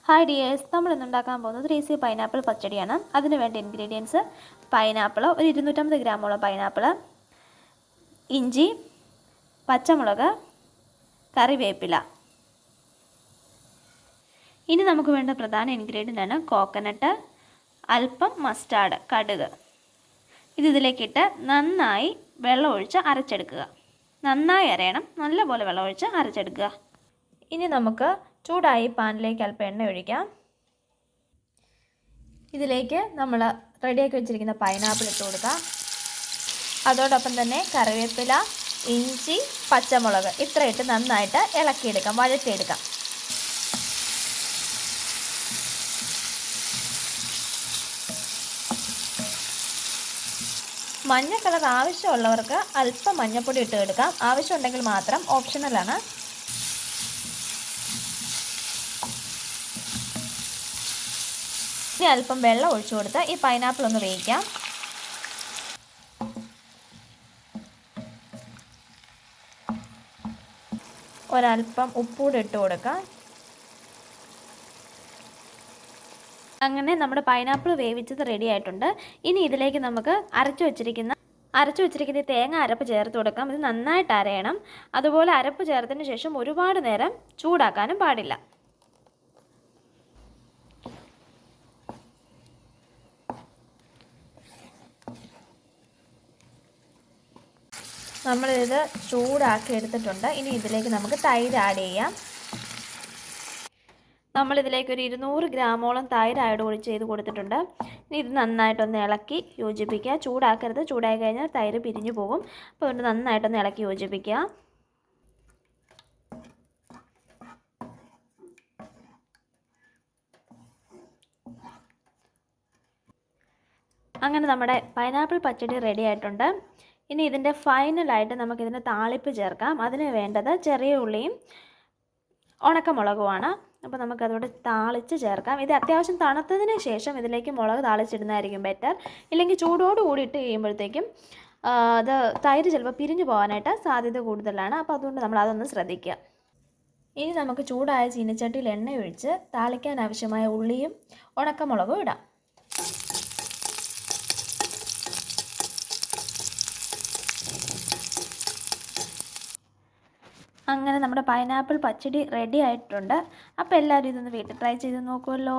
Hi dears, നമ്മൾ ഇന്ന് ഉണ്ടാക്കാൻ പോകുന്നത് ഒരു ഈസി പൈനാപ്പിൾ പച്ചടിയാണ്. അതിന് വേണ്ട ഇൻഗ്രീഡിയൻസ്: പൈനാപ്പിൾ, ഒരു 250 ഗ്രാമോളം പൈനാപ്പിൾ, ഇഞ്ചി, പച്ചമുളക്, കറിവേപ്പില. ഇനി നമുക്ക് വേണ്ട പ്രധാന ഇൻഗ്രീഡിയൻ്റ് ആണ് കോക്കനട്ട്, അല്പം മസ്റ്റാർഡ്, കടുക്. ഇതിലേക്കിട്ട് നന്നായി വെള്ളമൊഴിച്ച് അരച്ചെടുക്കുക. നന്നായി അരയണം, നല്ലപോലെ വെള്ളമൊഴിച്ച് അരച്ചെടുക്കുക. ഇനി നമുക്ക് ചൂടായി പാനിലേക്ക് അല്പം എണ്ണ ഒഴിക്കാം. ഇതിലേക്ക് നമ്മൾ റെഡിയാക്കി വെച്ചിരിക്കുന്ന പൈനാപ്പിൾ ഇട്ട് കൊടുക്കാം. അതോടൊപ്പം തന്നെ കറിവേപ്പില, ഇഞ്ചി, പച്ചമുളക് ഇത്രയിട്ട് നന്നായിട്ട് ഇളക്കിയെടുക്കാം, വഴറ്റിയെടുക്കാം. മഞ്ഞ കളർ ആവശ്യമുള്ളവർക്ക് അല്പം മഞ്ഞൾപ്പൊടി ഇട്ട് എടുക്കാം. ആവശ്യമുണ്ടെങ്കിൽ മാത്രം, ഓപ്ഷണലാണ്. ഇനി അല്പം വെള്ളം ഒഴിച്ചു കൊടുത്ത് ഈ പൈനാപ്പിൾ ഒന്ന് വേവിക്കാം. ഒരല്പം ഉപ്പൂടെ ഇട്ട് കൊടുക്കാം. അങ്ങനെ നമ്മുടെ പൈനാപ്പിൾ വേവിച്ചത് റെഡി ആയിട്ടുണ്ട്. ഇനി ഇതിലേക്ക് നമുക്ക് അരച്ചു വെച്ചിരിക്കുന്ന തേങ്ങ അരപ്പ് ചേർത്ത് കൊടുക്കാം. ഇത് നന്നായിട്ട് അരയണം. അതുപോലെ അരപ്പ് ചേർത്തതിന് ശേഷം ഒരുപാട് നേരം ചൂടാക്കാനും പാടില്ല. നമ്മളിത് ചൂടാക്കി എടുത്തിട്ടുണ്ട്. ഇനി ഇതിലേക്ക് നമുക്ക് തൈര് ആഡ് ചെയ്യാം. നമ്മളിതിലേക്ക് ഒരു 200 ഗ്രാമോളം തൈര് കൂടി ചെയ്ത് കൊടുത്തിട്ടുണ്ട്. ഇനി ഇത് നന്നായിട്ടൊന്ന് ഇളക്കി യോജിപ്പിക്കുക. ചൂടാക്കരുത്, ചൂടായി കഴിഞ്ഞാൽ തൈര് പിരിഞ്ഞു പോകും. അപ്പോൾ അതുകൊണ്ട് നന്നായിട്ടൊന്ന് ഇളക്കി യോജിപ്പിക്കുക. അങ്ങനെ നമ്മുടെ പൈനാപ്പിൾ പച്ചടി റെഡി ആയിട്ടുണ്ട്. ഇനി ഇതിൻ്റെ ഫൈനലായിട്ട് നമുക്കിതിന് താളിപ്പ് ചേർക്കാം. അതിന് വേണ്ടത് ചെറിയ ഉള്ളിയും ഉണക്കമുളകുമാണ്. അപ്പോൾ നമുക്കതോടെ താളിച്ച് ചേർക്കാം. ഇത് അത്യാവശ്യം തണുത്തതിന് ശേഷം ഇതിലേക്ക് മുളക് താളിച്ചിടുന്നതായിരിക്കും ബെറ്റർ. ഇല്ലെങ്കിൽ ചൂടോട് കൂടി ഇട്ട് കഴിയുമ്പോഴത്തേക്കും അത് തൈര് ചിലപ്പോൾ പിരിഞ്ഞു പോകാനായിട്ട് സാധ്യത കൂടുതലാണ്. അപ്പോൾ അതുകൊണ്ട് നമ്മൾ അതൊന്ന് ശ്രദ്ധിക്കുക. ഇനി നമുക്ക് ചൂടായ ചീനച്ചട്ടിയിൽ എണ്ണ ഒഴിച്ച് താളിക്കാൻ ആവശ്യമായ ഉള്ളിയും ഉണക്കമുളകും ഇടാം. അങ്ങനെ നമ്മുടെ പൈനാപ്പിൾ പച്ചടി റെഡി ആയിട്ടുണ്ട്. അപ്പോൾ എല്ലാവരും ഇതൊന്ന് വീട്ടിൽ ട്രൈ ചെയ്ത് നോക്കുമല്ലോ.